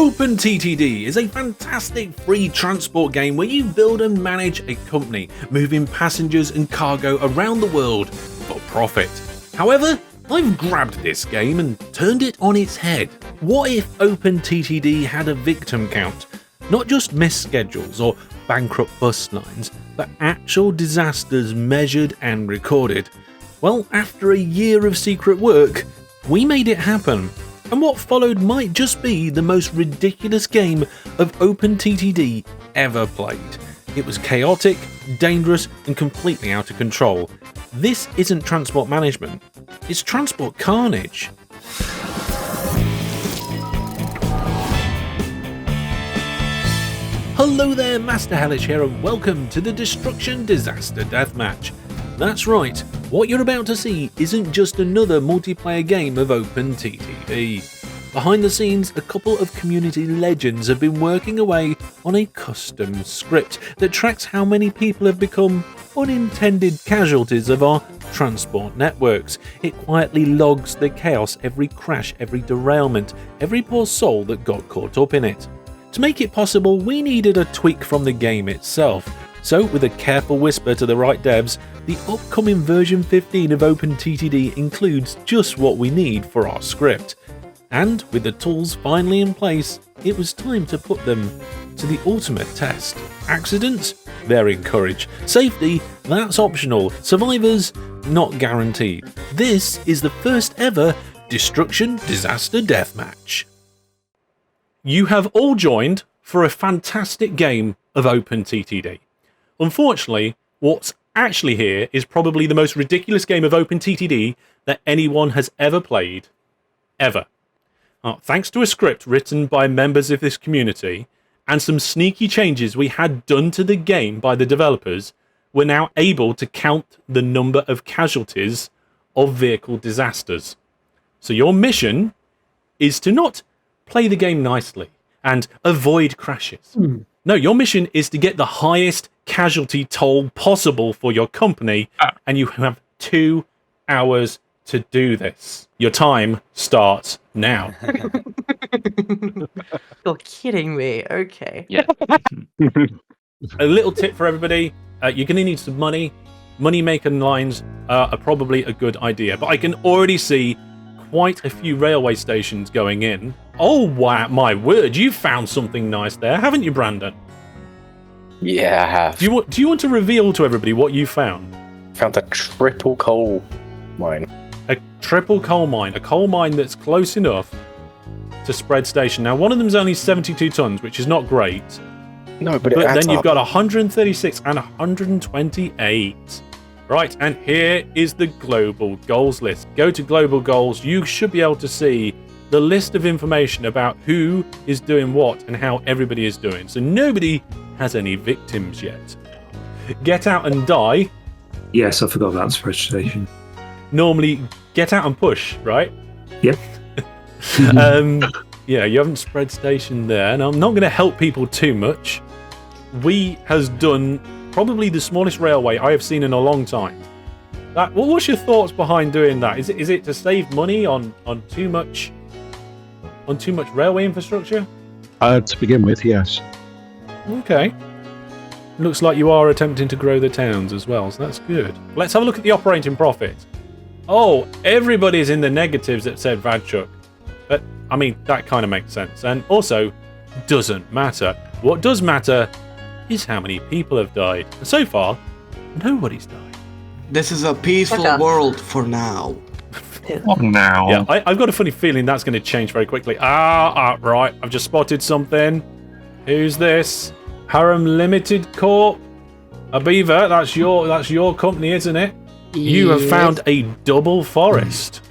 OpenTTD is a fantastic free transport game where you build and manage a company, moving passengers and cargo around the world for profit. However, I've grabbed this game and turned it on its head. What if OpenTTD had a victim count? Not just missed schedules or bankrupt bus lines, but actual disasters measured and recorded. Well, after a year of secret work, we made it happen. And what followed might just be the most ridiculous game of OpenTTD ever played. It was chaotic, dangerous, and completely out of control. This isn't transport management, it's transport carnage. Hello there, Master Hellish here, and welcome to the Destruction Disaster Deathmatch. That's right, what you're about to see isn't just another multiplayer game of OpenTTD. Behind the scenes, a couple of community legends have been working away on a custom script that tracks how many people have become unintended casualties of our transport networks. It quietly logs the chaos, every crash, every derailment, every poor soul that got caught up in it. To make it possible, we needed a tweak from the game itself. So, with a careful whisper to the right devs, the upcoming version 15 of OpenTTD includes just what we need for our script. And with the tools finally in place, it was time to put them to the ultimate test. Accidents? They're encouraged. Safety? That's optional. Survivors? Not guaranteed. This is the first ever Destruction Disaster Deathmatch. You have all joined for a fantastic game of OpenTTD. Unfortunately, what's actually here is probably the most ridiculous game of OpenTTD that anyone has ever played, ever. Thanks to a script written by members of this community and some sneaky changes we had done to the game by the developers, we're now able to count the number of casualties of vehicle disasters. So your mission is to not play the game nicely and avoid crashes. No, your mission is to get the highest casualty toll possible for your company, and you have 2 hours to do this. Your time starts now. You're kidding me. Okay. Yeah. A little tip for everybody, you're going to need some money. Money-making lines are probably a good idea, but I can already see quite a few railway stations going in. Oh, wow, my word, you found something nice there, haven't you, Brandon? Yeah, I have. Do you want to reveal to everybody what you found? Found a triple coal mine. A triple coal mine. A coal mine that's close enough to spread station. Now, one of them's only 72 tons, which is not great. No, but then you've got 136 and 128. Right, and here is the global goals list. Go to global goals. You should be able to see the list of information about who is doing what and how everybody is doing. So nobody has any victims yet. Get out and die. Yes, I forgot about the spread station. Normally, get out and push, right? Yep. Yeah, you haven't spread station there. And I'm not going to help people too much. We has done probably the smallest railway I have seen in a long time. What's your thoughts behind doing that? Is it to save money on too much railway infrastructure? To begin with, yes. Okay. Looks like you are attempting to grow the towns as well, so that's good. Let's have a look at the operating profit. Oh, everybody's in the negatives that said Vadchuk. But, I mean, that kind of makes sense. And also, doesn't matter. What does matter is how many people have died. And so far, nobody's died. This is a peaceful world for now. Now. Yeah, I've got a funny feeling that's going to change very quickly. Right, I've just spotted something. Who's this? Harem Limited Corp. Abiva, that's your company, isn't it? You have found a double forest.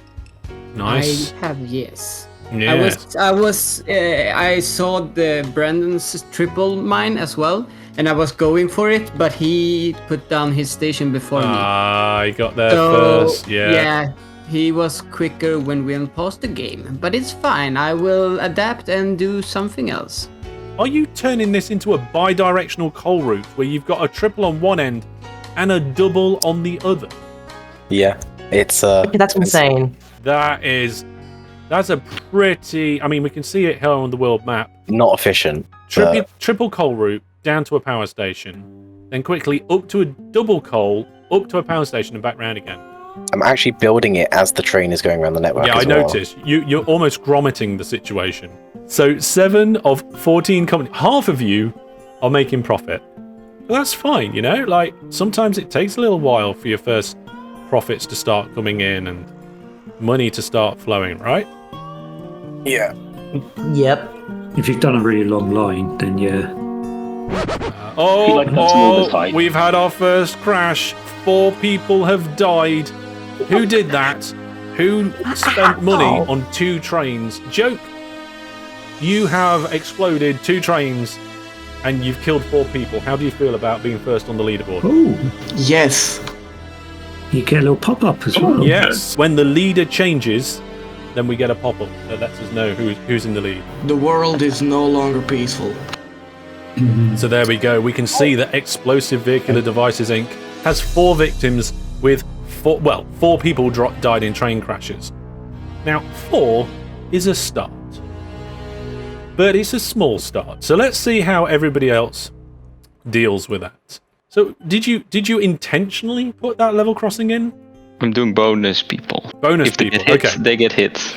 Nice. I have, yes. Yeah. I saw the Brandon's triple mine as well, and I was going for it, but he put down his station before me. He got there first. Yeah, he was quicker when we unpaused the game, but it's fine. I will adapt and do something else. Are you turning this into a bi-directional coal route where you've got a triple on one end and a double on the other? Yeah, it's That's insane. That is That's a pretty... I mean, we can see it here on the world map. Not efficient. Triple coal route down to a power station, then quickly up to a double coal, up to a power station and back round again. I'm actually building it as the train is going around the network. Yeah, I noticed. You're almost grommeting the situation. So 7 of 14 companies, half of you are making profit. Well, that's fine, you know? Like, sometimes it takes a little while for your first profits to start coming in and money to start flowing, right? Yeah. Yep. If you've done a really long line, then yeah. We've had our first crash. 4 people have died. Who did that? Who spent money on 2 trains? Joke. You have exploded 2 trains and you've killed 4 people. How do you feel about being first on the leaderboard? Oh, Yes. you get a little pop-up as well. Yes. When the leader changes, then we get a pop-up that lets us know who's in the lead. The world is no longer peaceful. So there we go. We can see that Explosive Vehicular Devices Inc. has 4 victims with 4 people died in train crashes. Now, 4 is a start, but it's a small start. So let's see how everybody else deals with that. So did you intentionally put that level crossing in? I'm doing bonus people. Bonus if they people, get hits, okay. they get hits.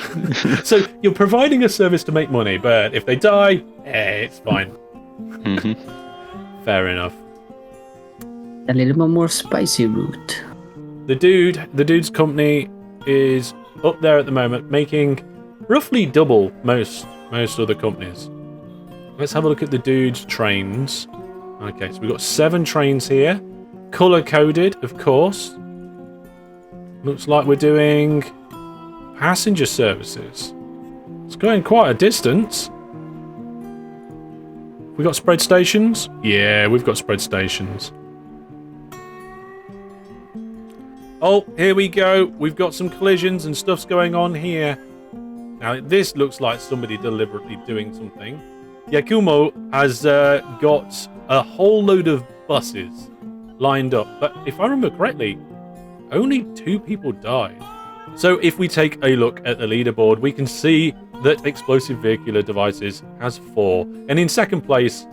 So you're providing a service to make money, but if they die, it's fine. Fair enough. A little bit more spicy route. The dude's company is up there at the moment, making roughly double most other companies. Let's have a look at the dude's trains. Okay, so we've got 7 trains here, color-coded, of course. Looks like we're doing passenger services. It's going quite a distance. We got spread stations? Yeah, we've got spread stations. Oh, here we go. We've got some collisions and stuff's going on here. Now, this looks like somebody deliberately doing something. Yakumo has got a whole load of buses lined up. But if I remember correctly, only 2 people died. So if we take a look at the leaderboard, we can see that Explosive Vehicular Devices has 4. And in second place,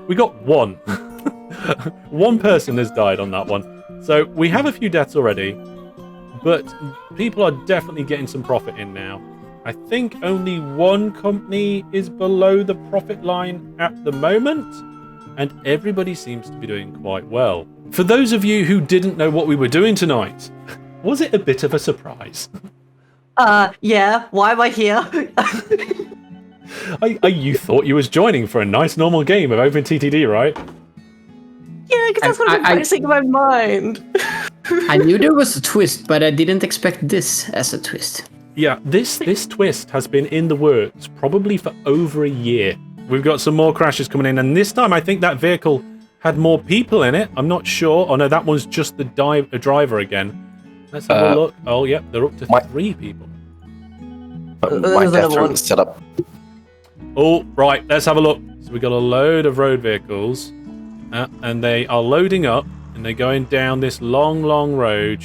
we got 1. 1 person has died on that one. So we have a few deaths already, but people are definitely getting some profit in now. I think only 1 company is below the profit line at the moment, and everybody seems to be doing quite well. For those of you who didn't know what we were doing tonight, was it a bit of a surprise? Yeah, why am I here? You thought you was joining for a nice normal game of OpenTTD, right? Yeah, because that's what I've been practicing in my mind. I knew there was a twist, but I didn't expect this as a twist. Yeah, this twist has been in the works probably for over a year. We've got some more crashes coming in, and this time I think that vehicle had more people in it. I'm not sure. Oh no, that one's just the driver again. Let's have a look. Oh, yep, they're up to 3 people. My death route is set up. Oh, right, let's have a look. So we got a load of road vehicles, and they are loading up, and they're going down this long road.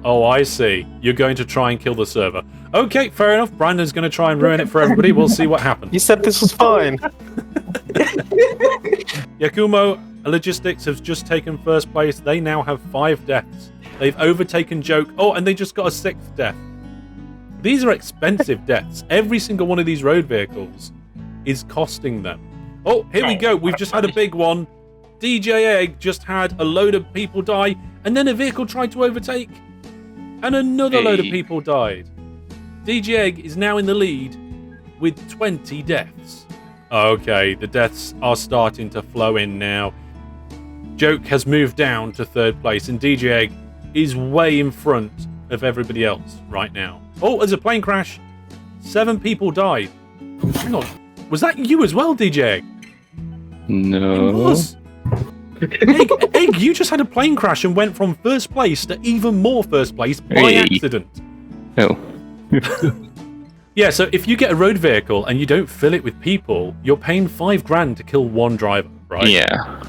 Oh, I see. You're going to try and kill the server. Okay, fair enough. Brandon's going to try and ruin it for everybody. We'll see what happens. You said this was fine. Yakumo Logistics has just taken first place. They now have 5 deaths. They've overtaken Joke. Oh, and they just got a 6th death. These are expensive deaths. Every single one of these road vehicles is costing them. Oh, here we go. We've just had a big one. DJ Egg just had a load of people die, and then a vehicle tried to overtake, and another load of people died. DJ Egg is now in the lead with 20 deaths. Okay, the deaths are starting to flow in now. Joke has moved down to 3rd place, and DJ Egg is way in front of everybody else right now. Oh, there's a plane crash. 7 people died. Hang on. Was that you as well, DJ Egg? No. It was. Egg, you just had a plane crash and went from 1st place to even more 1st place by accident. Oh. Yeah, so if you get a road vehicle and you don't fill it with people, you're paying $5,000 to kill 1 driver, right? Yeah.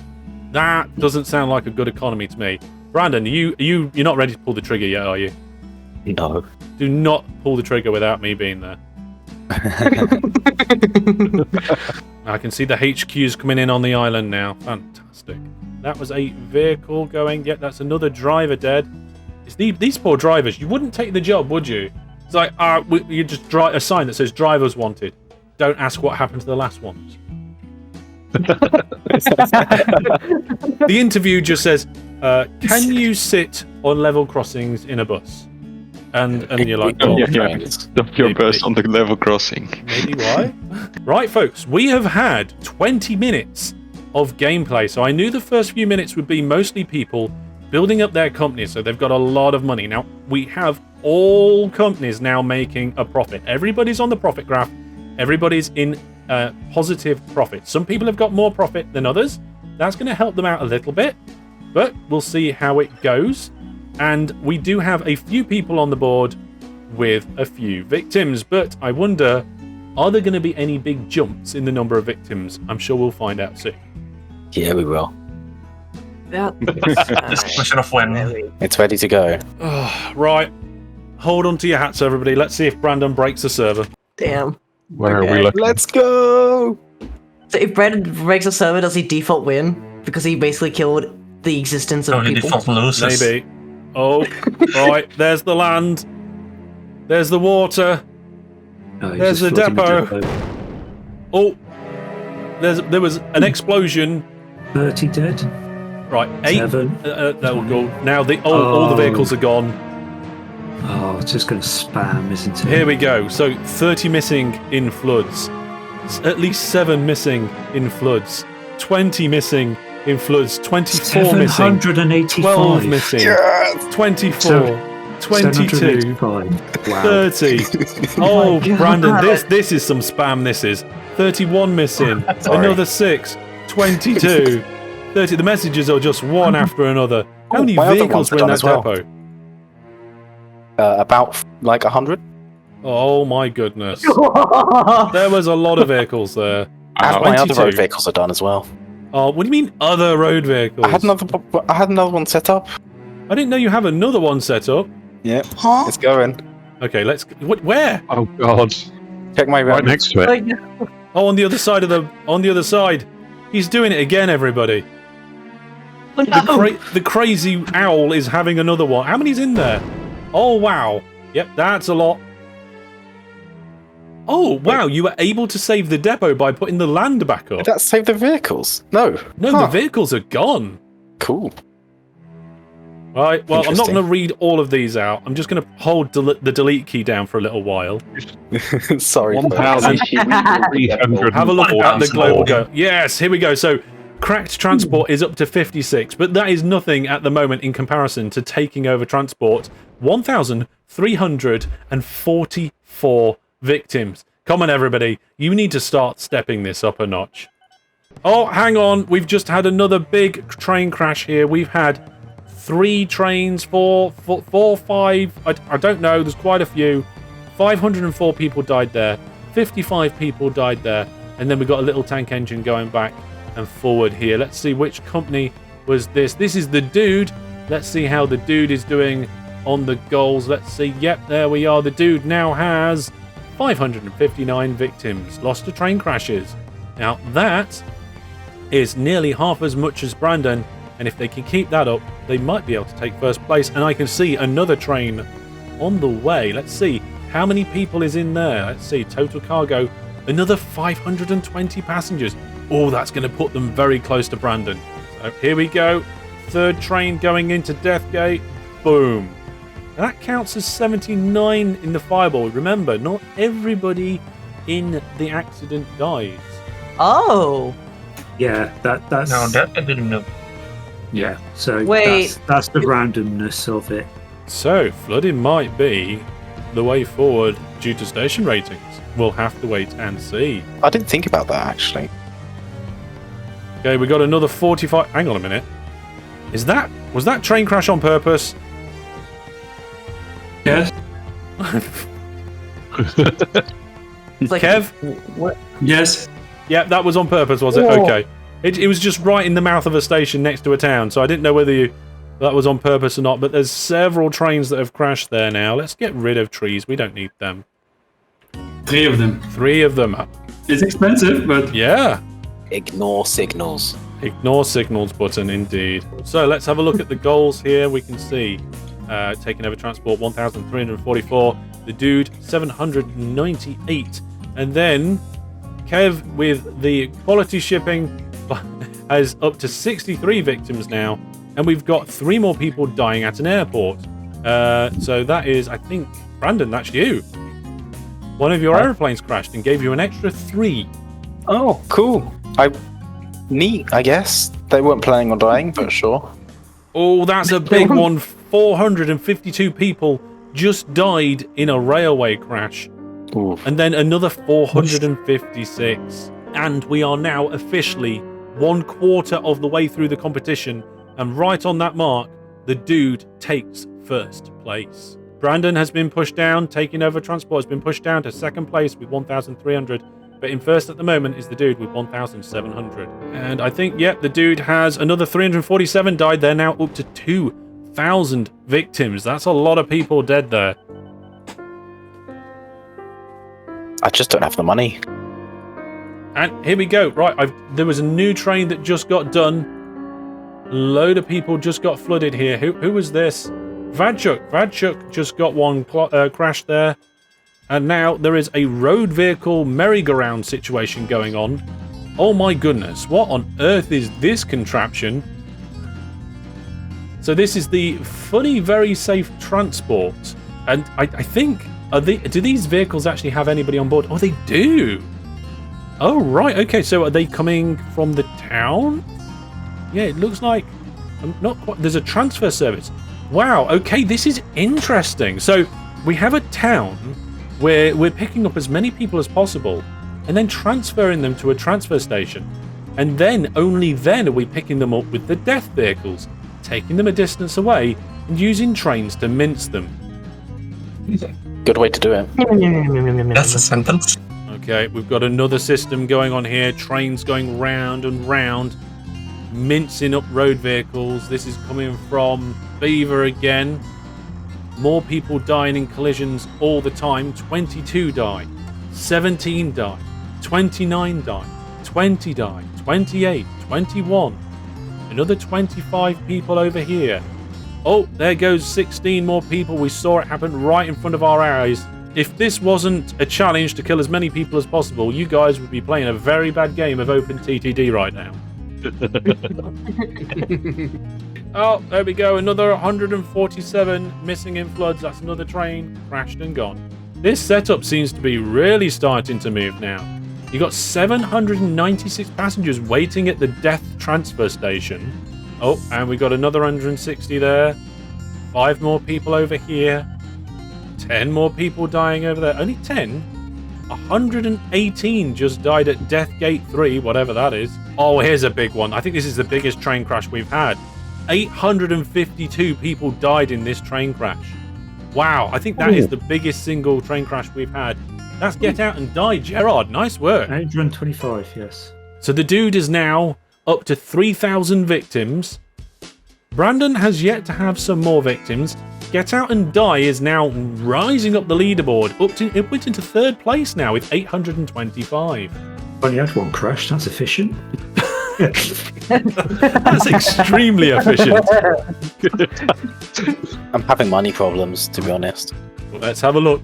That doesn't sound like a good economy to me. Brandon, you're not ready to pull the trigger yet, are you? No. Do not pull the trigger without me being there. I can see the HQs coming in on the island now. Fantastic. That was a vehicle going. Yep, that's another driver dead. It's these poor drivers. You wouldn't take the job, would you? It's like, you just drive a sign that says drivers wanted. Don't ask what happened to the last ones. The interview just says, can you sit on level crossings in a bus? And you're like, oh, Stop your bus on the level crossing. maybe why? Right, folks, we have had 20 minutes of gameplay. So I knew the first few minutes would be mostly people building up their companies, so they've got a lot of money. Now, we have all companies now making a profit. Everybody's on the profit graph. Everybody's in positive profit. Some people have got more profit than others. That's going to help them out a little bit, but we'll see how it goes. And we do have a few people on the board with a few victims, but I wonder, are there going to be any big jumps in the number of victims? I'm sure we'll find out soon. Yeah, we will. Just a question of when. It's ready to go. Right. Hold on to your hats, everybody. Let's see if Brandon breaks the server. Damn. Where are we looking? Let's go! So if Brandon breaks a server, does he default win? Because he basically killed the existence of Only people? default loses. Maybe. Oh, right. There's the land. There's the water. No, he's There's just the flooding depot. Oh, there was an explosion. 30 dead. Right, 8. 7. That will go. Now all the vehicles are gone. Oh, it's just going to spam, isn't it? Here we go. So 30 missing in floods. At least 7 missing in floods. 20 missing in floods. 24 missing. 785. 12 missing. Yes! 24. 22. 785. Wow. 30. Oh, Brandon, this is some spam. This is 31 missing. Another 6. 22. 30. The messages are just one after another. How many my other vehicles ones were are in done that as well. depot? About like 100. Oh my goodness. There was a lot of vehicles there. And my other 22. road vehicles are done as well. Oh, what do you mean other road vehicles? I had another one set up. I didn't know you have another one set up. Yeah, it's going. Okay, let's. Where? Oh god. Check my Right next to it. Oh, on the other side of the. On the other side. He's doing it again, everybody. The crazy owl is having another one. How many's in there? Oh wow. Yep, that's a lot. Oh wow, you were able to save the depot by putting the land back up. Did that save the vehicles? No. No, the vehicles are gone. Cool. Right, well, I'm not Interesting. going to read all of these out. I'm just going to hold the delete key down for a little while. Sorry. 1,300. Have a look at the global go. Yes, here we go. So, cracked transport is up to 56, but that is nothing at the moment in comparison to taking over transport. 1,344 victims. Come on, everybody. You need to start stepping this up a notch. Oh, hang on. We've just had another big train crash here. We've had 3 trains, 4, 5. I don't know. There's quite a few. 504 people died there. 55 people died there. And then we've got a little tank engine going back and forward here. Let's see which company was this. This is the Dude. Let's see how the Dude is doing on the goals. Let's see. Yep, there we are. The Dude now has 559 victims lost to train crashes. Now that is nearly half as much as Brandon. And if they can keep that up, they might be able to take first place. And I can see another train on the way. Let's see how many people is in there. Let's see, total cargo, another 520 passengers. Oh, that's going to put them very close to Brandon. So here we go. 3rd train going into Deathgate. Boom. And that counts as 79 in the fireball. Remember, not everybody in the accident dies. Oh. Yeah, that's. No, that I didn't know. Yeah, so Wait. that's the randomness of it. So, flooding might be the way forward due to station ratings. We'll have to wait and see. I didn't think about that actually. Okay, we got another 45. Hang on a minute. Was that train crash on purpose? Yes. It's like, Kev? What? Yes. Yeah, that was on purpose, was it? Oh. Okay. It was just right in the mouth of a station next to a town, so I didn't know whether you that was on purpose or not, but there's several trains that have crashed there now. Let's get rid of trees. We don't need them. 3 of them. 3 of them. It's expensive, but... Yeah. Ignore signals. Ignore signals button, indeed. So let's have a look at the goals here. We can see taking over transport 1,344. The dude 798. And then Kev with the quality shipping has up to 63 victims now. And we've got 3 more people dying at an airport. So that is, I think, Brandon, that's you. One of your airplanes crashed and gave you an extra 3. Oh, cool. Neat, I guess. They weren't planning on dying, but sure. Oh, that's a big one. 452 people just died in a railway crash. Ooh. And then another 456. And we are now officially 1/4 of the way through the competition. And right on that mark, the dude takes first place. Brandon has been pushed down, taking over transport has been pushed down to second place with 1,300. But in first at the moment is the dude with 1,700. And I think, yep, the dude has another 347 died. They're now up to 2,000 victims. That's a lot of people dead there. I just don't have the money. And here we go. Right, there was a new train that just got done. A load of people just got flooded here. Who was this? Vadchuk. Vadchuk just got one crash there. And now there is a road vehicle merry-go-round situation going on. Oh my goodness, what on earth is this contraption? So this is the funny, very safe transport. And I think, do these vehicles actually have anybody on board? Oh, they do. Oh, right. Okay, so are they coming from the town? Yeah, it looks like... not quite. There's a transfer service. Wow, okay, this is interesting. So we have a town where we're picking up as many people as possible and then transferring them to a transfer station. And then, only then, are we picking them up with the death vehicles, taking them a distance away and using trains to mince them. Good way to do it. That's a sentence. Okay, we've got another system going on here. Trains going round and round, mincing up road vehicles. This is coming from Beaver again. More people dying in collisions all the time. 22 died, 17 died, 29 died, 20 died, 28, 21. Another 25 people over here. Oh, there goes 16 more people. We saw it happen right in front of our eyes. If this wasn't a challenge to kill as many people as possible, you guys would be playing a very bad game of OpenTTD right now. Oh, there we go. Another 147 missing in floods. That's another train crashed and gone. This setup seems to be really starting to move now. You got 796 passengers waiting at the death transfer station. Oh, and we got another 160 there. 5 more people over here. 10 more people dying over there. Only 10? 118 just died at Death Gate 3, whatever that is. Oh, here's a big one. I think this is the biggest train crash we've had. 852 people died in this train crash. Wow, I think that is the biggest single train crash we've had. That's Get Out and Die, Gerard. Nice work. 825, yes. So the dude is now up to 3,000 victims. Brandon has yet to have some more victims. Get Out and Die is now rising up the leaderboard. It went into 3rd place now with 825. Only had one crash, that's efficient. That's extremely efficient. I'm having money problems, to be honest. Well, let's have a look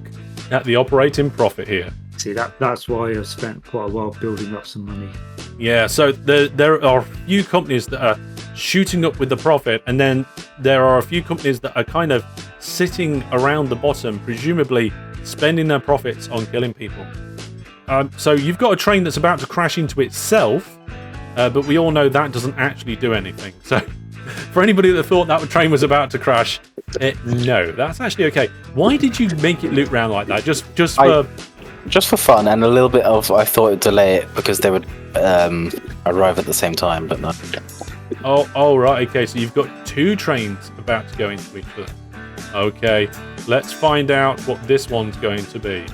at the operating profit here. See, that's why I spent quite a while building up some money. Yeah, so there are a few companies that are shooting up with the profit, and then there are a few companies that are kind of sitting around the bottom, presumably spending their profits on killing people. So you've got a train that's about to crash into itself, but we all know that doesn't actually do anything. So for anybody that thought that train was about to crash, no, that's actually okay. Why did you make it loop round like that? Just for fun, and a little bit of I thought it'd delay it because they would arrive at the same time, but no. Oh, right, okay, so you've got 2 trains about to go into each other. Okay, let's find out what this one's going to be.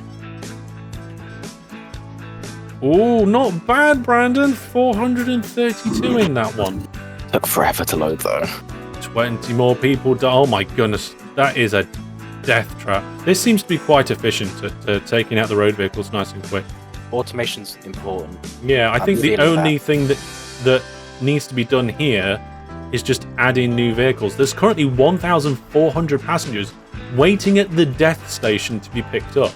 Oh, not bad, Brandon. 432 in that one. Took forever to load, though. 20 more people die. Oh my goodness, that is a death trap. This seems to be quite efficient at taking out the road vehicles nice and quick. Automation's important. Yeah, I think the only thing that needs to be done here is just add in new vehicles. There's currently 1,400 passengers waiting at the death station to be picked up.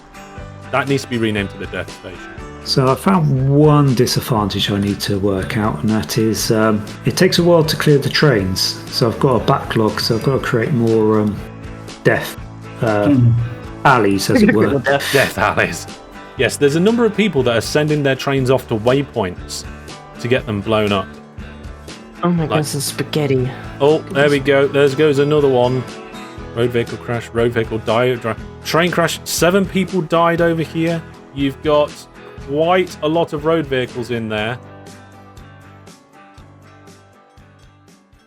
That needs to be renamed to the death station. So I found one disadvantage I need to work out, and that is it takes a while to clear the trains. So I've got a backlog, so I've got to create more death alleys, as it were. Death alleys. Yes, there's a number of people that are sending their trains off to waypoints to get them blown up. Oh my goodness, it's spaghetti. Oh, there we go. There goes another one. Road vehicle crash, road vehicle train crash. 7 people died over here. You've got quite a lot of road vehicles in there.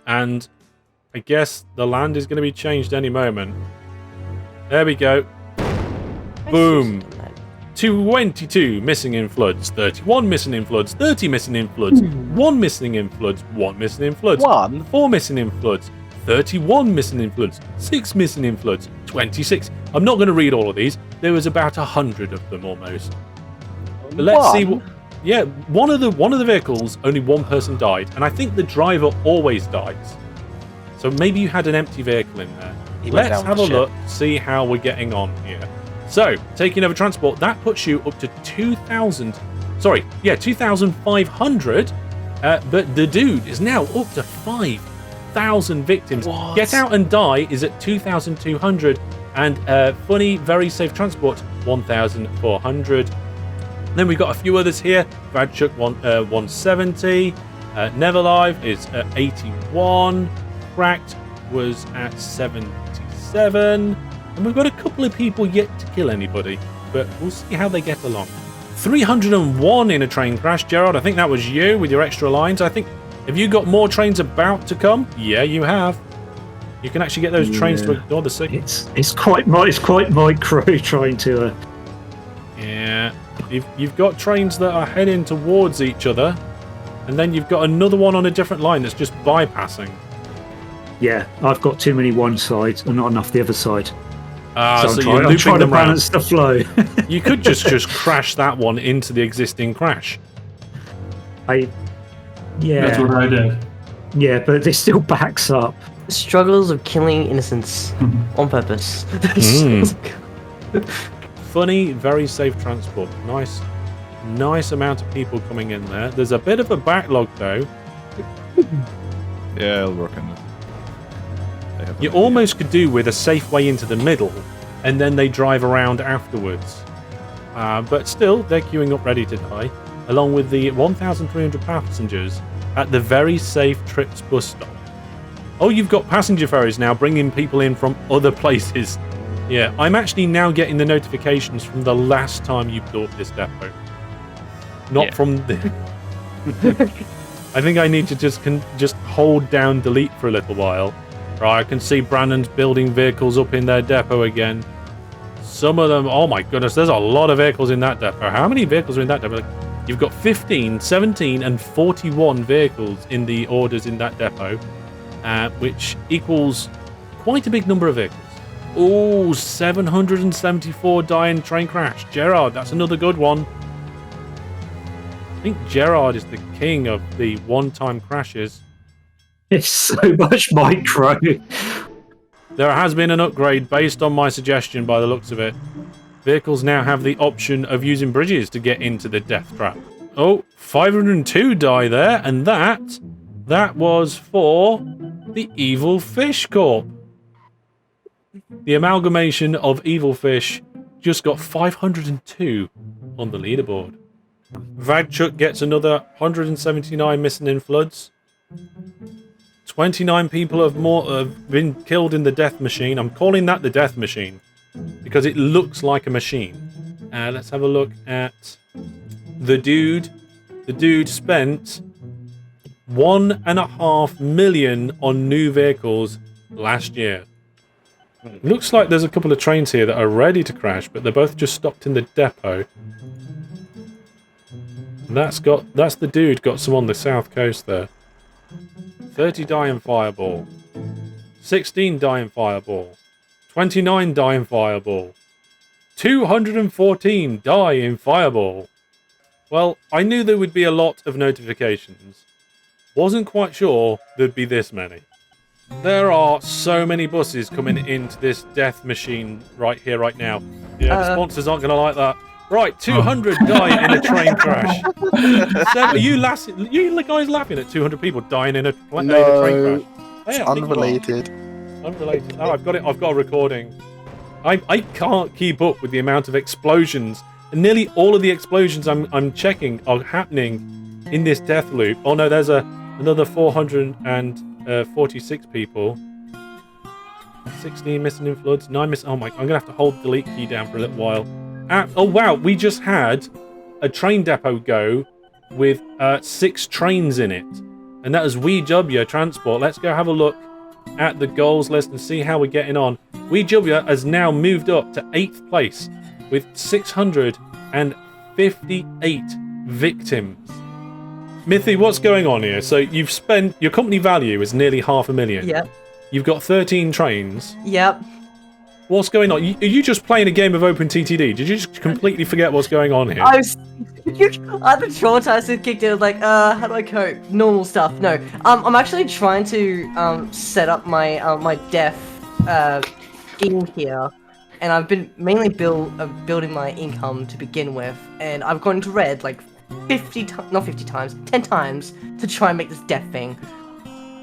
And I guess the land is going to be changed any moment. There we go. Boom. 22 missing in floods, 31 missing in floods, 30 missing in floods, 1 missing in floods, 1 missing in floods, 4 missing in floods, 31 missing in floods, 6 missing in floods, 26. I'm not going to read all of these. There was about 100 of them almost. But let's see. Yeah, one of the vehicles, only one person died, and I think the driver always dies. So maybe you had an empty vehicle in there. Let's have a look, see how we're getting on here. So, taking over transport, that puts you up to 2,500. But the dude is now up to 5,000 victims. What? Get Out and Die is at 2,200. And Funny, Very Safe Transport, 1,400. Then we've got a few others here. Vadchuk, 170. Neverlive is at 81. Cracked was at 77. And we've got a couple of people yet to kill anybody, but we'll see how they get along. 301 in a train crash. Gerard, I think that was you with your extra lines. I think, have you got more trains about to come? Yeah, you have. You can actually get those trains to ignore the signal. It's quite micro trying to. Yeah, you've got trains that are heading towards each other, and then you've got another one on a different line that's just bypassing. Yeah, I've got too many one side and not enough the other side. So I'm trying to balance the flow. You could just crash that one into the existing crash. Yeah. That's what I did. Yeah, but it still backs up. Struggles of killing innocents on purpose. Funny, Very Safe Transport. Nice amount of people coming in there. There's a bit of a backlog though. Yeah, I'll work on it. You almost could do with a safe way into the middle, and then they drive around afterwards. But still, they're queuing up ready to die, along with the 1,300 passengers at the Very Safe Trips bus stop. Oh, you've got passenger ferries now bringing people in from other places. Yeah, I'm actually now getting the notifications from the last time you built this depot. Not from the... I think I need to just hold down delete for a little while. Right, I can see Brandon's building vehicles up in their depot again. Some of them, oh my goodness, there's a lot of vehicles in that depot. How many vehicles are in that depot? You've got 15, 17, and 41 vehicles in the orders in that depot, which equals quite a big number of vehicles. Oh, 774 die in train crash. Gerard, that's another good one. I think Gerard is the king of the one-time crashes. It's so much micro. There has been an upgrade based on my suggestion by the looks of it. Vehicles now have the option of using bridges to get into the death trap. Oh, 502 die there, and that was for the Evil Fish Corp. The amalgamation of Evil Fish just got 502 on the leaderboard. Vadchuk gets another 179 missing in floods. 29 people have been killed in the death machine. I'm calling that the death machine because it looks like a machine. Let's have a look at the dude. The dude spent 1.5 million on new vehicles last year. Looks like there's a couple of trains here that are ready to crash, but they're both just stopped in the depot. And that's the dude got some on the south coast there. 30 die in Fireball. 16 die in fireball. 29 die in fireball. 214 die in fireball. Well, I knew there would be a lot of notifications. Wasn't quite sure there'd be this many. There are so many buses coming into this death machine right here, right now. Yeah, the sponsors aren't going to like that. Right, 200 die in a train crash. Are you guys laughing at 200 people dying in a train crash? It's unrelated. Unrelated. Oh, I've got it. I've got a recording. I can't keep up with the amount of explosions, and nearly all of the explosions I'm checking are happening in this death loop. Oh no, there's another 446 people. 16 missing in floods. 9 missing. Oh my! I'm gonna have to hold the delete key down for a little while. Oh wow! We just had a train depot go with 6 trains in it, and that is WeW Transport. Let's go have a look at the goals list and see how we're getting on. WeW has now moved up to 8th place with 658 victims. Mithy, what's going on here? So you've spent, your company value is nearly $500,000. Yep. You've got 13 trains. Yep. What's going on? Are you just playing a game of OpenTTD? Did you just completely forget what's going on here? I've been traumatized and kicked in. I was like, how do I cope? Normal stuff. No. I'm actually trying to set up my my death in here, and I've been mainly building my income to begin with, and I've gone into red like 10 times to try and make this death thing.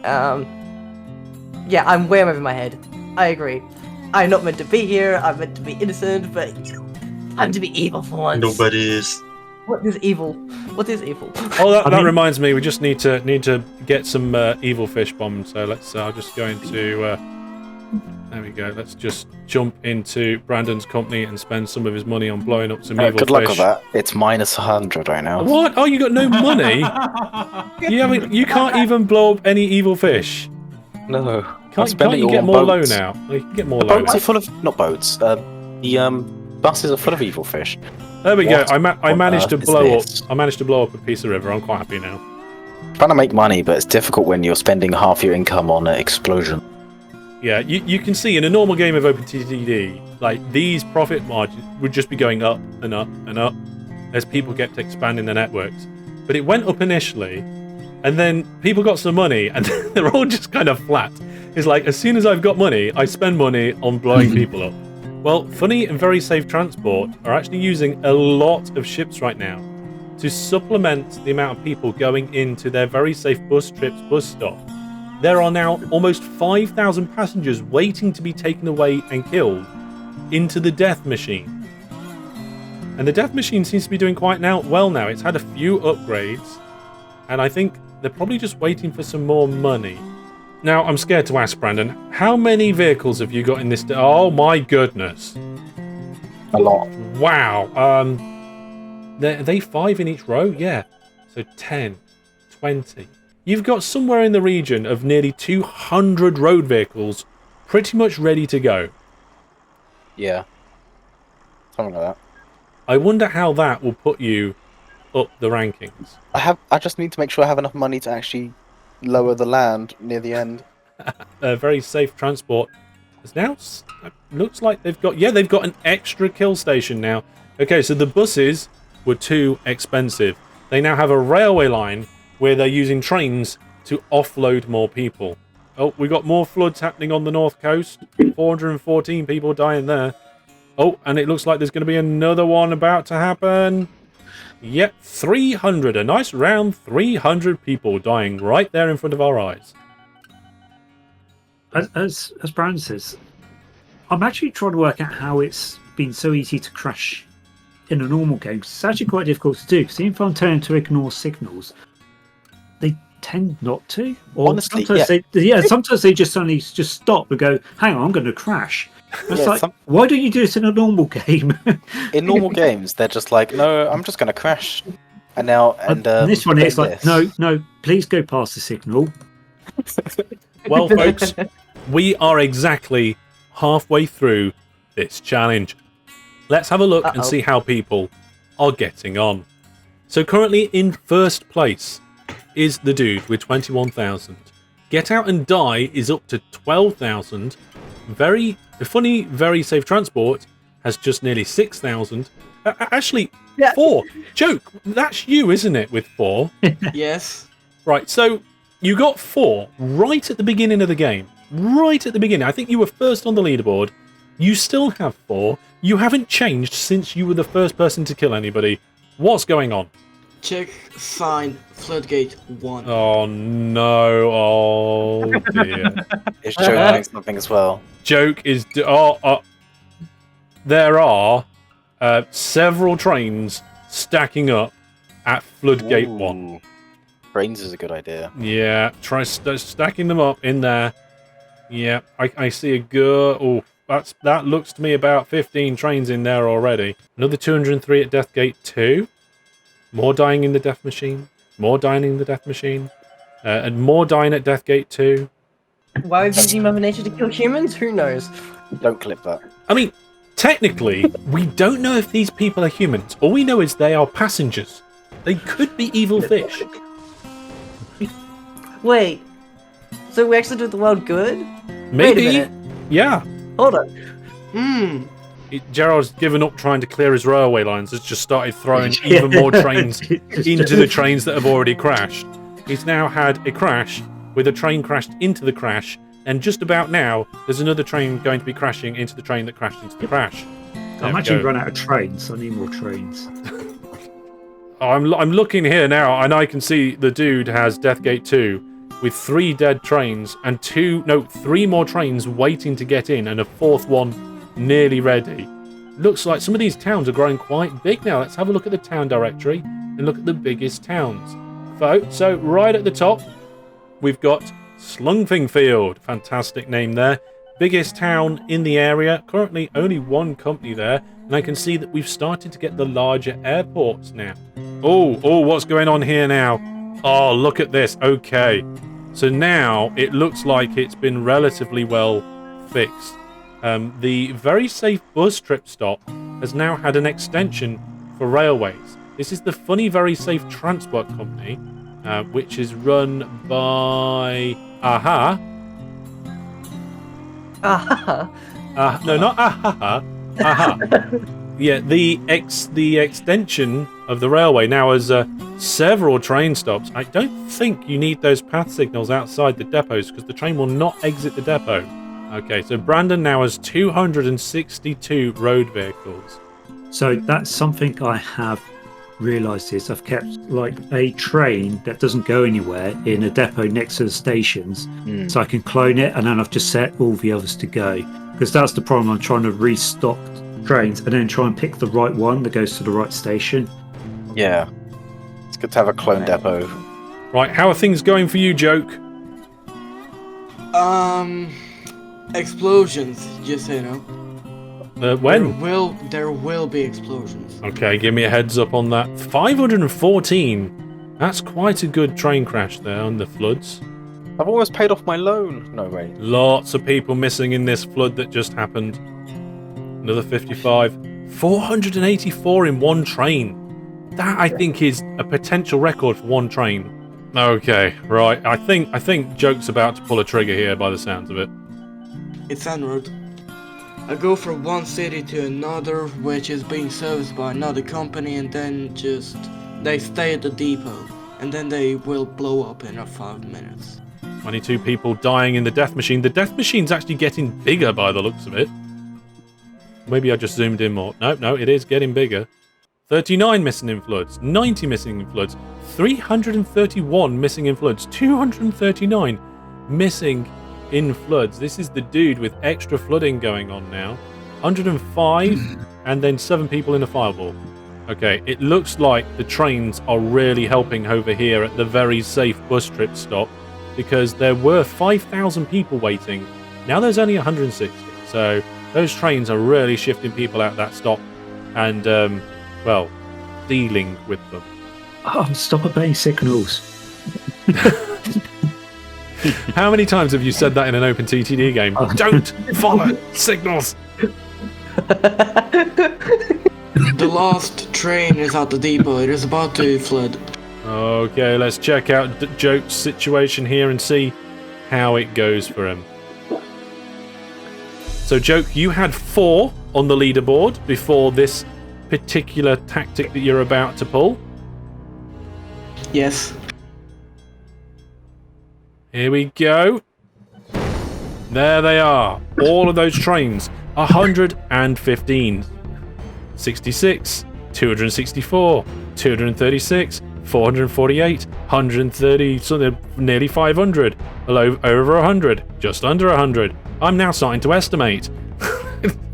Yeah, I'm way over my head. I agree. I'm not meant to be here. I'm meant to be innocent, but I'm to be evil for once. Nobody is. What is evil? What is evil? Oh, that reminds me. We just need to get some evil fish bombs. So let's. I'll just go into. There we go. Let's just jump into Brandon's company and spend some of his money on blowing up some evil fish. Good luck with that. It's minus 100 right now. What? Oh, you got no money? You can't even blow up any evil fish. No. Can't you get more low now? You can get more low. Boats are full of not boats. The buses are full of evil fish. There we go. I managed to blow up. this? I managed to blow up a piece of river. I'm quite happy now. Trying to make money, but it's difficult when you're spending half your income on an explosion. Yeah, you can see in a normal game of OpenTTD, like these profit margins would just be going up and up and up as people kept expanding their networks. But it went up initially, and then people got some money, and they're all just kind of flat. It's like, as soon as I've got money, I spend money on blowing people up. Well, Funny and Very Safe Transport are actually using a lot of ships right now to supplement the amount of people going into their Very Safe bus trips bus stop. There are now almost 5,000 passengers waiting to be taken away and killed into the death machine. And the death machine seems to be doing quite well now. It's had a few upgrades, and I think they're probably just waiting for some more money. Now, I'm scared to ask, Brandon, how many vehicles have you got in this? Oh my goodness. A lot. Wow. Are they 5 in each row? Yeah. So 10, 20. You've got somewhere in the region of nearly 200 road vehicles pretty much ready to go. Yeah. Something like that. I wonder how that will put you up the rankings. I just need to make sure I have enough money to actually lower the land near the end. Very Safe Transport is now looks like they've got an extra kill station now. Okay, so the buses were too expensive. They now have a railway line where they're using trains to offload more people. Oh, we got more floods happening on the north coast. 414 people dying there. Oh, and it looks like there's going to be another one about to happen. Yep, 300. A nice round 300 people dying right there in front of our eyes. As Brian says, I'm actually trying to work out how it's been so easy to crash in a normal game. It's actually quite difficult to do, because even if I'm turning to ignore signals, they tend not to. Or honestly, sometimes they just suddenly just stop and go, hang on, I'm going to crash. It's like, why don't you do this in a normal game? In normal games, they're just like, no, I'm just going to crash. And now, this one is like, no, please go past the signal. Well, folks, we are exactly halfway through this challenge. Let's have a look and see how people are getting on. So currently in first place is the dude with 21,000. Get out and die is up to 12,000. Very funny, very safe transport has just nearly 6,000. Actually, 4. Joke, that's you, isn't it, with 4? Yes. Right, so you got 4 right at the beginning of the game. Right at the beginning. I think you were first on the leaderboard. You still have 4. You haven't changed since you were the first person to kill anybody. What's going on? Check sign floodgate 1. Oh no! Oh dear! Is Joe doing something as well? Joke is there are several trains stacking up at floodgate 1. Trains is a good idea. Yeah, try stacking them up in there. Yeah, I see a good. Oh, that looks to me about 15 trains in there already. Another 203 at Deathgate 2. More dying in the death machine. More dying in the death machine. And more dying at Deathgate 2. Why are we using Mother Nature to kill humans? Who knows? Don't clip that. I mean, technically, we don't know if these people are humans. All we know is they are passengers. They could be evil fish. Wait. So we actually do the world good? Maybe. Wait a minute. Yeah. Hold on. Gerald's given up trying to clear his railway lines. Has just started throwing even more trains into the trains that have already crashed. He's now had a crash with a train crashed into the crash, and just about now there's another train going to be crashing into the train that crashed into the crash. I'm actually run out of trains. So I need more trains. I'm looking here now, and I can see the dude has Deathgate 2 with 3 dead trains and 3 more trains waiting to get in, and a 4th one nearly ready. Looks like some of these towns are growing quite big now. Let's have a look at the town directory and look at the biggest towns. So right at the top, we've got Slungfingfield. Fantastic name there. Biggest town in the area. Currently only 1 company there. And I can see that we've started to get the larger airports now. Oh, what's going on here now? Oh, look at this. Okay. So now it looks like it's been relatively well fixed. The very safe bus trip stop has now had an extension for railways. This is the Funny Very Safe Transport Company, which is run by Aha. Aha. No, not Aha. Aha. Yeah, the extension of the railway now has several train stops. I don't think you need those path signals outside the depots because the train will not exit the depot. Okay, so Brandon now has 262 road vehicles. So that's something I have realised is I've kept like a train that doesn't go anywhere in a depot next to the stations, so I can clone it, and then I've just set all the others to go. Because that's the problem. I'm trying to restock trains and then try and pick the right one that goes to the right station. Yeah, it's good to have a clone depot. Right, how are things going for you, Joke? Explosions, just so you know. When? There will be explosions. Okay, give me a heads up on that. 514. That's quite a good train crash there on the floods. I've almost paid off my loan. No way. Lots of people missing in this flood that just happened. Another 55. 484 in one train. That, I think, is a potential record for one train. Okay, right. I think Joke's about to pull a trigger here by the sounds of it. It's en route. I go from one city to another, which is being serviced by another company, and then they stay at the depot, and then they will blow up in 5 minutes. 22 people dying in the death machine. The death machine's actually getting bigger by the looks of it. Maybe I just zoomed in more. No, it is getting bigger. 39 missing in floods, 90 missing in floods, 331 missing in floods, 239 missing in floods. This is the dude with extra flooding going on now. 105 and then 7 people in a fireball. Okay, it looks like the trains are really helping over here at the very safe bus trip stop, because there were 5,000 people waiting. Now there's only 160. So those trains are really shifting people out that stop and, well, dealing with them. Oh, stop obeying signals. How many times have you said that in an OpenTTD game? Don't follow signals! The last train is at the depot. It is about to flood. Okay, let's check out Joke's situation here and see how it goes for him. So, Joke, you had 4 on the leaderboard before this particular tactic that you're about to pull. Yes. Here we go. There they are. All of those trains. 115. 66. 264. 236. 448. 130. Something nearly 500. Over 100. Just under 100. I'm now starting to estimate.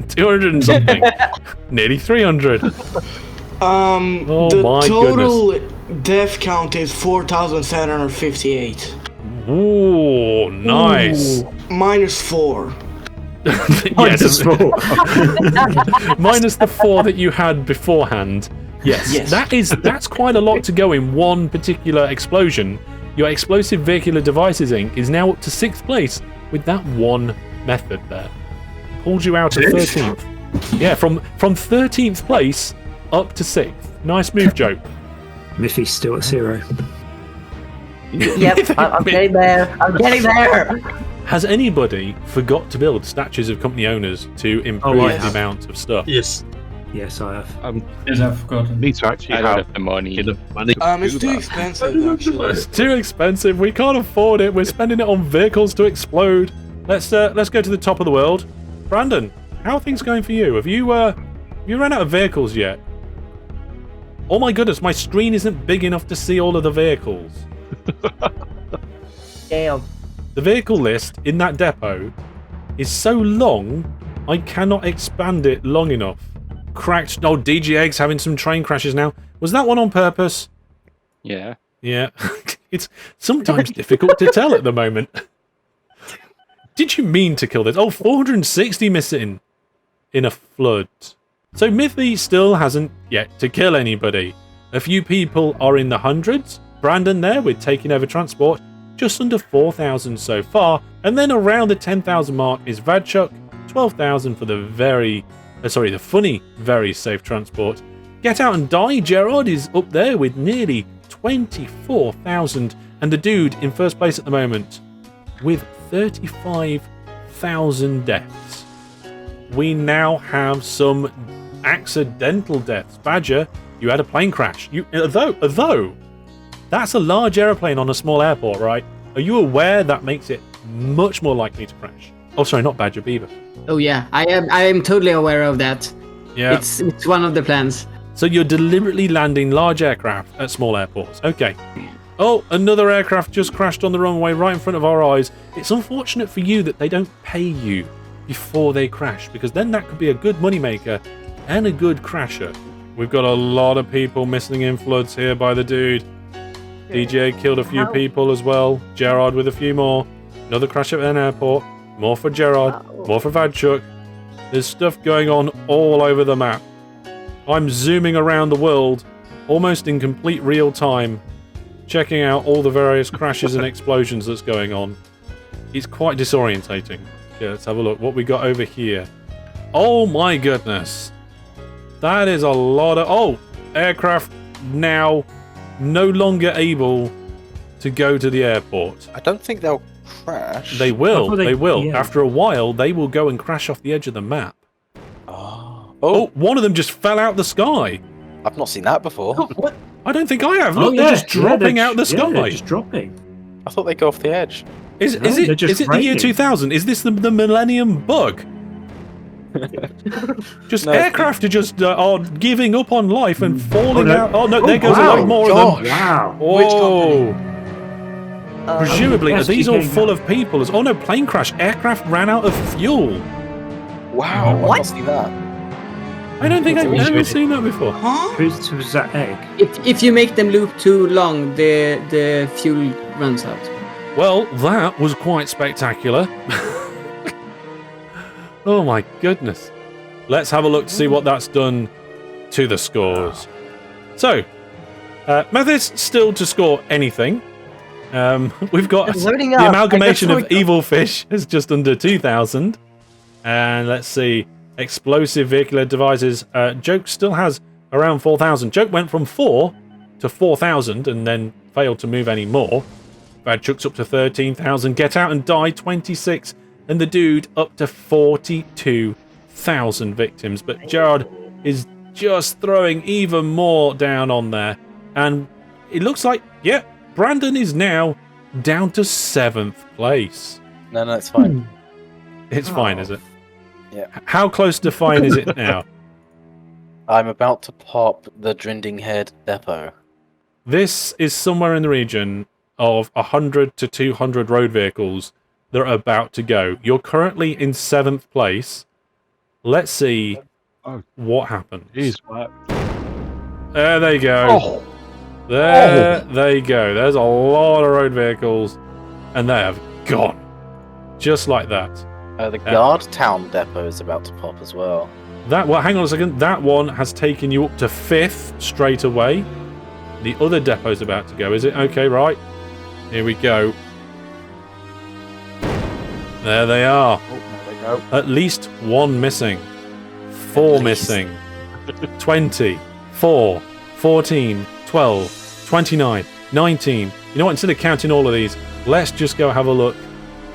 200 and something. Nearly 300. The my total goodness. death count is 4,758. Ooh, nice. Minus 4. Yes. Minus the 4 that you had beforehand. Yes. That's quite a lot to go in one particular explosion. Your Explosive Vehicular Devices Inc. is now up to 6th place with that one method there. Pulls you out of 13th. Yeah, from 13th place up to 6th. Nice move, Joe. Miffy's still at 0. Yep, I'm getting there. I'm getting there. Has anybody forgot to build statues of company owners to improve the amount of stuff? Yes. Yes, I have. Yes, I've forgotten. Need to actually have the money. It's too expensive, actually. It's too expensive. We can't afford it. We're spending it on vehicles to explode. Let's go to the top of the world. Brandon, how are things going for you? Have you run out of vehicles yet? Oh my goodness, my screen isn't big enough to see all of the vehicles. Damn. The vehicle list in that depot is so long, I cannot expand it long enough. Cracked. Oh, DG Eggs having some train crashes now. Was that one on purpose? Yeah. Yeah. It's sometimes difficult to tell at the moment. Did you mean to kill this? Oh, 460 missing in a flood. So Mithy still hasn't yet to kill anybody. A few people are in the hundreds. Brandon there with taking over transport, just under 4,000 so far. And then around the 10,000 mark is Vadchuk, 12,000 for the the funny, very safe transport. Get Out and Die, Gerard is up there with nearly 24,000. And the dude in first place at the moment with 35,000 deaths. We now have some accidental deaths. Badger, you had a plane crash. Although that's a large aeroplane on a small airport, right? Are you aware that makes it much more likely to crash? Oh, sorry, not Badger, Beaver. Oh yeah, I am totally aware of that. Yeah. It's one of the plans. So you're deliberately landing large aircraft at small airports. Okay. Oh, another aircraft just crashed on the runway right in front of our eyes. It's unfortunate for you that they don't pay you before they crash, because then that could be a good moneymaker and a good crasher. We've got a lot of people missing in floods here by the dude. DJ killed a few people as well. Gerard with a few more. Another crash at an airport. More for Gerard. More for Vadchuk. There's stuff going on all over the map. I'm zooming around the world, almost in complete real time, checking out all the various crashes and explosions that's going on. It's quite disorientating. Yeah, let's have a look. What we got over here. Oh my goodness. That is a lot of... Oh! Aircraft now no longer able to go to the airport. I don't think they'll crash. They will. They will. Yeah. After a while, they will go and crash off the edge of the map. Oh, One of them just fell out the sky. I've not seen that before. What? I don't think I have. Look, they're just dropping out the sky. They're just dropping. I thought they go off the edge. Is they're it just the year raining. 2000? Is this the millennium bug? Just No. aircraft are just are giving up on life and falling no. out. Oh no, there goes a wow. lot more of them. Wow. Whoa! Presumably, are these all SG full of people? Oh no, plane crash. Aircraft ran out of fuel. Wow, I've What? not seen that. I don't think I've ever seen that before. Huh? Who's that egg? If you make them loop too long, the fuel runs out. Well, that was quite spectacular. Oh my goodness. Let's have a look to see what that's done to the scores. So, Method's still to score anything. We've got It's loading the up. amalgamation I of guess Evil Fish is just under 2,000. And let's see, Explosive Vehicular Devices. Joke still has around 4,000. Joke went from 4 to 4,000 and then failed to move any more. Bad Chuck's up to 13,000. Get Out and Die 26, and the dude up to 42,000 victims. But Gerard is just throwing even more down on there, and it looks like Brandon is now down to 7th place. No, it's fine. It's fine, is it? Yeah. How close to fine is it now? I'm about to pop the Drinding Head depot. This is somewhere in the region of 100 to 200 road vehicles that are about to go. You're currently in 7th place. Let's see what happens. Jeez, what? There they go. Oh. There they go. There's a lot of road vehicles, and they have gone. Just like that. The Guard Town depot is about to pop as well. Hang on a second. That one has taken you up to 5th straight away. The other depot's about to go, is it? Okay, right. Here we go. There they are. Oh, there we go. At least one missing. 4 missing. 20, 4, 14, 12, 29, 19. You know what? Instead of counting all of these, let's just go have a look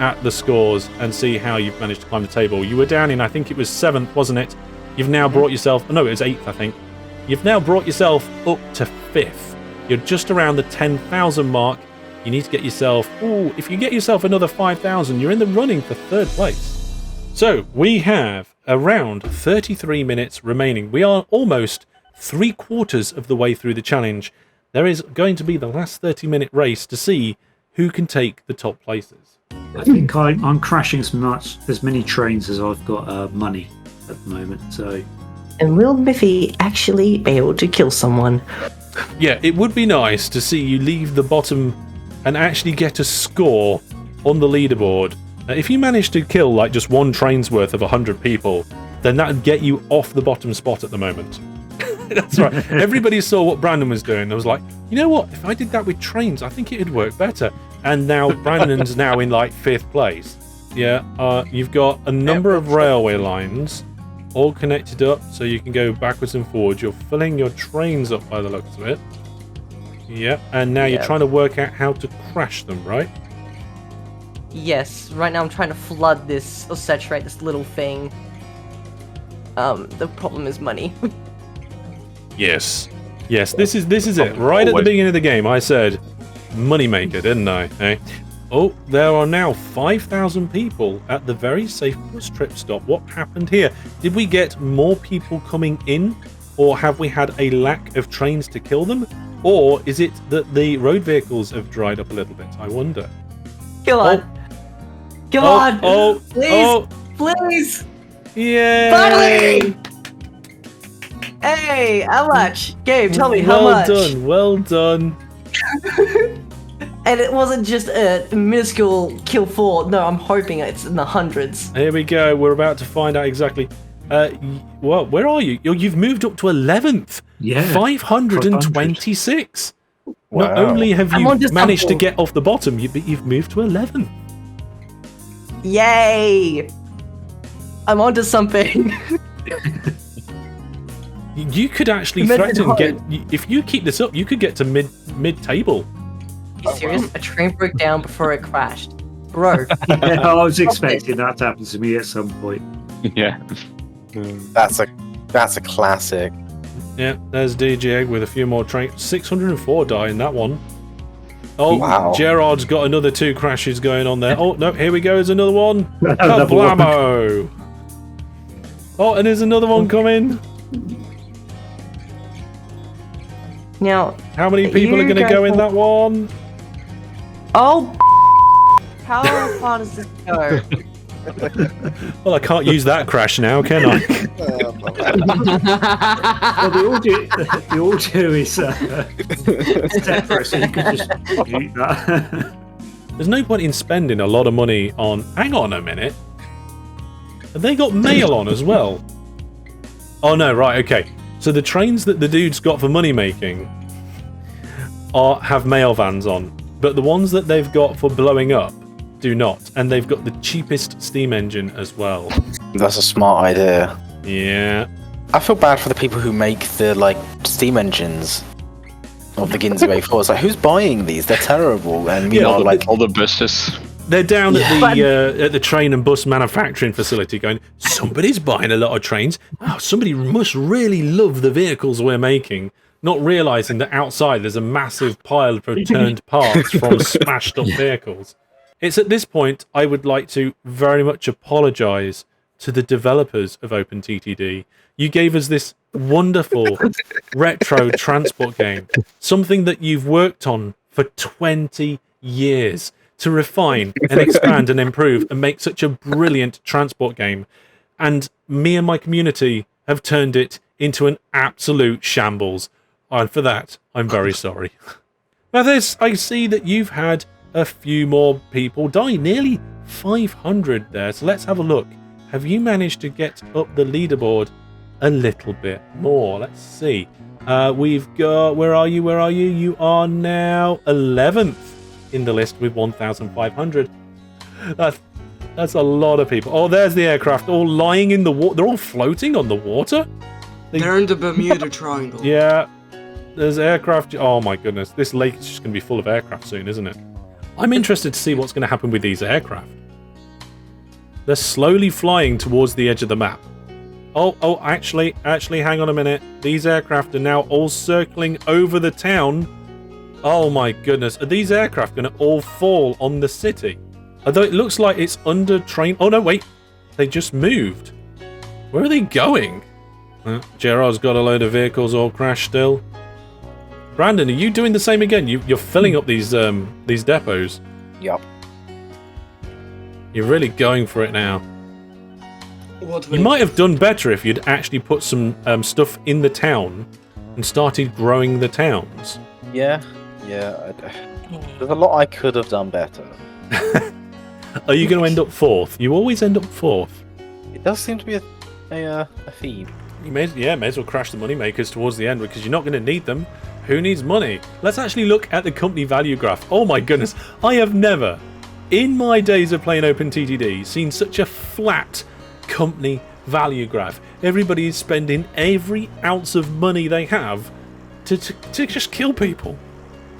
at the scores and see how you've managed to climb the table. You were down in, I think it was 7th, wasn't it? You've now brought yourself... No, it was 8th, I think. You've now brought yourself up to 5th. You're just around the 10,000 mark. You need to get yourself... Ooh, if you get yourself another 5,000, you're in the running for 3rd place. So, we have around 33 minutes remaining. We are almost 3/4 of the way through the challenge. There is going to be the last 30-minute race to see who can take the top places. I think I'm crashing as many trains as I've got money at the moment, so... And will Biffy actually be able to kill someone? Yeah, it would be nice to see you leave the bottom and actually get a score on the leaderboard. If you manage to kill like just one train's worth of 100 people, then that would get you off the bottom spot at the moment. That's right. Everybody saw what Brandon was doing. I was like, you know what? If I did that with trains, I think it'd work better. And now Brandon's now in like 5th place. Yeah, you've got a number of railway lines all connected up so you can go backwards and forwards. You're filling your trains up by the looks of it. Yep, and now you're trying to work out how to crash them, right? Yes, right now I'm trying to flood this, or saturate this little thing. The problem is money. Yes. Yes, this is it. Right at the beginning of the game, I said, moneymaker, didn't I? Eh? Oh, there are now 5,000 people at the very safe bus trip stop. What happened here? Did we get more people coming in? Or have we had a lack of trains to kill them? Or is it that the road vehicles have dried up a little bit? I wonder. Come on. Come on. Please. Please. Yeah. Finally. Hey, how much? Gabe, tell me how much. Well done. And it wasn't just a minuscule kill 4. No, I'm hoping it's in the hundreds. Here we go. We're about to find out exactly. Well, where are you? You've moved up to 11th. Yeah. 526. Wow. Not only have you managed to something. get off the bottom, but you've moved to 11th. Yay! I'm onto something. You could actually threaten if you keep this up, you could get to mid table. Are you serious? A train broke down before it crashed. Bro. Yeah, I was expecting that to happen to me at some point. Yeah. That's a classic. Yeah, there's DJ with a few more trains. 604 die in that one. Oh, wow. Gerard's got another 2 crashes going on there. Oh, no, here we go. There's another one. Kablamo! Oh, and there's another one coming. Now, how many people are going to go in that one? Oh, how far does this go? Well, I can't use that crash now, can I? Well, the audio is separate, so you can just mute that. There's no point in spending a lot of money on... Hang on a minute. Have they got mail on as well? Oh, no, right, okay. So the trains that the dude's got for money making have mail vans on, but the ones that they've got for blowing up do not, and they've got the cheapest steam engine as well. That's a smart idea. Yeah. I feel bad for the people who make the steam engines. of the Ginzway 4. It's like, who's buying these? They're terrible. And meanwhile, all the buses. They're down at the train and bus manufacturing facility going, somebody's buying a lot of trains. Oh, somebody must really love the vehicles we're making. Not realising that outside there's a massive pile of returned parts from smashed up vehicles. It's at this point I would like to very much apologise to the developers of OpenTTD. You gave us this wonderful retro transport game, something that you've worked on for 20 years. To refine and expand and improve and make such a brilliant transport game. And me and my community have turned it into an absolute shambles. And for that, I'm very sorry. Now I see that you've had a few more people die, nearly 500 there. So let's have a look. Have you managed to get up the leaderboard a little bit more? Let's see. We've got, where are you? You are now 11th. In the list with 1,500. That's a lot of people. Oh, there's the aircraft all lying in the water. They're all floating on the water. They're in the Bermuda Triangle. Yeah, there's aircraft. Oh my goodness, this lake is just going to be full of aircraft soon, isn't it? I'm interested to see what's going to happen with these aircraft. They're slowly flying towards the edge of the map. Oh, actually, hang on a minute. These aircraft are now all circling over the town. Oh my goodness, are these aircraft going to all fall on the city? Although it looks like it's under train. Oh no, wait, they just moved. Where are they going? Gerard's got a load of vehicles all crashed still. Brandon, are you doing the same again? You're filling up these depots. Yup. You're really going for it now. You might have done better if you'd actually put some stuff in the town and started growing the towns. Yeah. There's a lot I could have done better. Are you going to end up 4th? You always end up 4th. It does seem to be a theme. You may as well crash the money makers towards the end because you're not going to need them. Who needs money? Let's actually look at the company value graph. Oh my goodness, I have never, in my days of playing OpenTTD, seen such a flat company value graph. Everybody is spending every ounce of money they have to just kill people.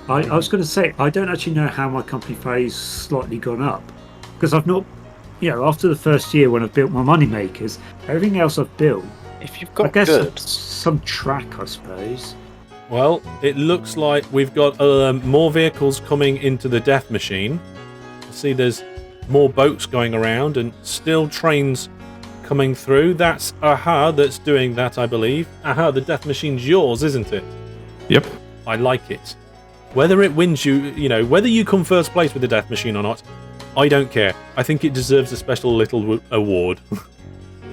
I was going to say, I don't actually know how my company value's slightly gone up. Because I've not, after the first year when I've built my money makers, everything else I've built, if you've got I guess goods, some track, I suppose. Well, it looks like we've got more vehicles coming into the death machine. You see there's more boats going around and still trains coming through. That's Aha that's doing that, I believe. Aha, the death machine's yours, isn't it? Yep. I like it. Whether it wins you, whether you come first place with the death machine or not, I don't care. I think it deserves a special little award.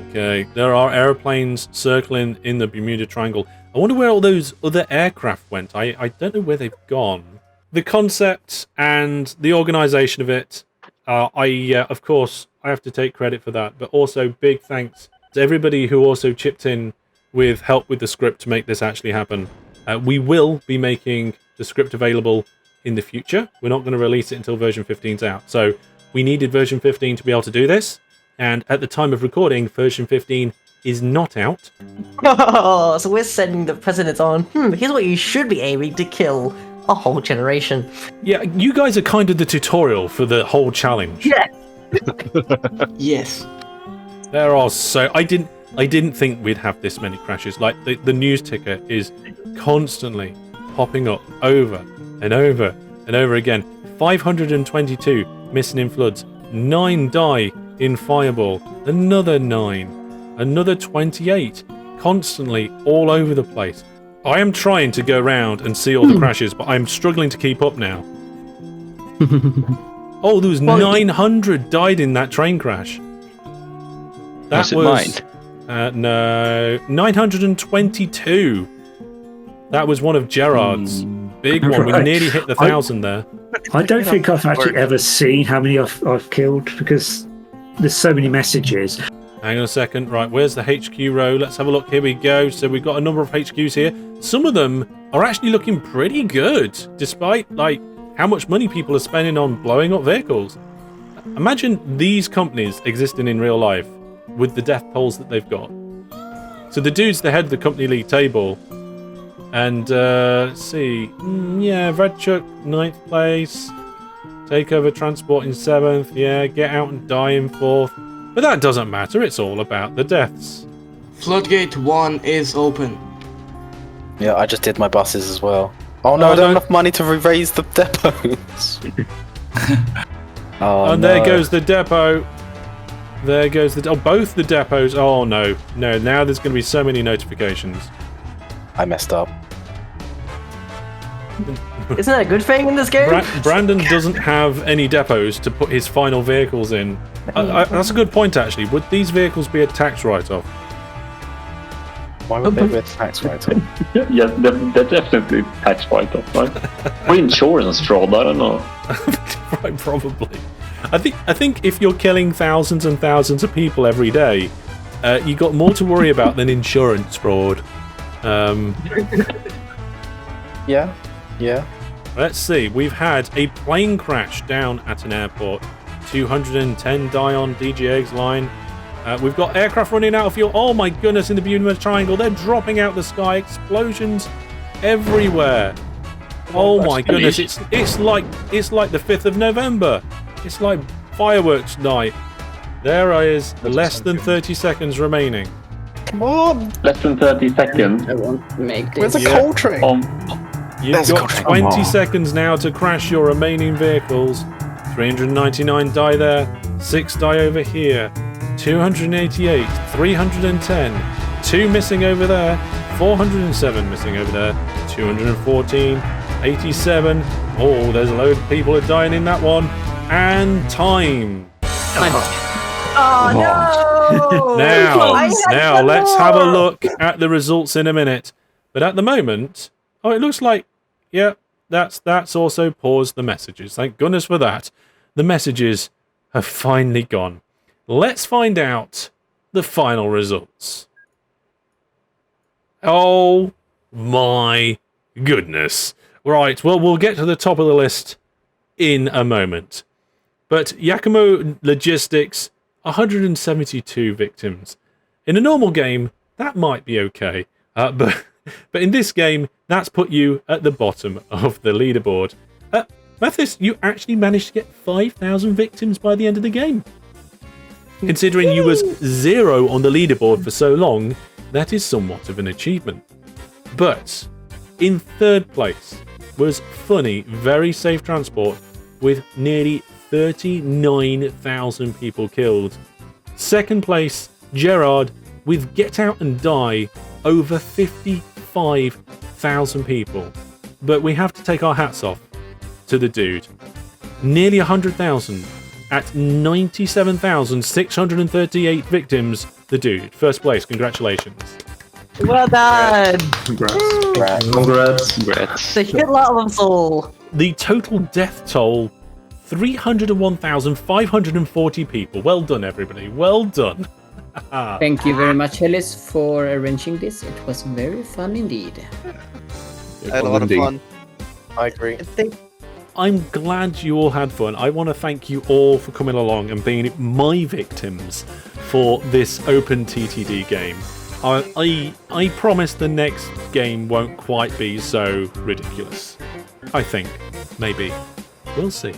Okay, there are airplanes circling in the Bermuda Triangle. I wonder where all those other aircraft went. I don't know where they've gone. The concept and the organisation of it, of course, I have to take credit for that. But also big thanks to everybody who also chipped in with help with the script to make this actually happen. We will be making the script available in the future. We're not going to release it until version 15's out. So we needed version 15 to be able to do this. And at the time of recording, version 15 is not out. Oh, so we're setting the precedents on, here's what you should be aiming to kill a whole generation. Yeah, you guys are kind of the tutorial for the whole challenge. Yeah. Yes. There are so... I didn't think we'd have this many crashes. Like, the news ticker is constantly popping up over and over and over again. 522 missing in floods. 9 die in Fireball. Another 9. Another 28. Constantly all over the place. I am trying to go around and see all the crashes, but I'm struggling to keep up now. Oh, there was 900 died in that train crash. That was mine? No, 922. That was one of Gerard's. Big one. We nearly hit the 1,000 there. I don't think I've actually ever seen how many I've killed because there's so many messages. Hang on a second. Right, where's the HQ row? Let's have a look. Here we go. So we've got a number of HQs here. Some of them are actually looking pretty good, despite how much money people are spending on blowing up vehicles. Imagine these companies existing in real life with the death tolls that they've got. So the dude's the head of the company league table. And, let's see. Yeah, Red Chuck, 9th place. Takeover Transport in 7th. Yeah, Get Out and Die in 4th. But that doesn't matter, it's all about the deaths. Floodgate 1 is open. Yeah, I just did my buses as well. Oh no, I don't have enough money to raise the depots. And there goes the depot. There goes the... both the depots. Oh no. No, now there's going to be so many notifications. I messed up. Isn't that a good thing in this game? Brandon doesn't have any depots to put his final vehicles in. That's a good point, actually. Would these vehicles be a tax write-off? Why would they be a tax write-off? Yeah, they're definitely tax write-off, right? Or insurance fraud, I don't know. Right, probably. I think if you're killing thousands and thousands of people every day, you got more to worry about than insurance fraud. Yeah. Let's see. We've had a plane crash down at an airport. 210 die on DG Eggs line. We've got aircraft running out of fuel. Oh my goodness! In the Bermuda Triangle, they're dropping out the sky. Explosions everywhere. Oh my goodness! It's like the 5th of November. It's like fireworks night. There is less than 30 seconds remaining. Come on! Less than 30 seconds. I won't make this. Where's the coal train? You've got 20 seconds now to crash your remaining vehicles. 399 die there. 6 die over here. 288. 310. 2 missing over there. 407 missing over there. 214. 87. Oh, there's a load of people are dying in that one. And time. Oh no! Now let's have a look at the results in a minute. But at the moment, oh, it looks like, yeah, that's also paused the messages. Thank goodness for that. The messages have finally gone. Let's find out the final results. Oh my goodness. Right, well, we'll get to the top of the list in a moment. But Yakumo Logistics, 172 victims. In a normal game, that might be okay. But in this game, that's put you at the bottom of the leaderboard. Mathis, you actually managed to get 5,000 victims by the end of the game. Considering you was 0 on the leaderboard for so long, that is somewhat of an achievement. But in 3rd place was Funny Very Safe Transport with nearly 39,000 people killed. 2nd place, Gerard with Get Out and Die, over 55,000 people. But we have to take our hats off to the dude. Nearly 100,000 at 97,638 victims. The dude. 1st place, congratulations. Well done! Congrats. The hit lot of us all. The total death toll, 301,540 people. Well done, everybody. Well done. Thank you very much, Hellish, for arranging this. It was very fun indeed. I had a lot of fun. I agree. I'm glad you all had fun. I want to thank you all for coming along and being my victims for this OpenTTD game. I promise the next game won't quite be so ridiculous. I think. Maybe. We'll see.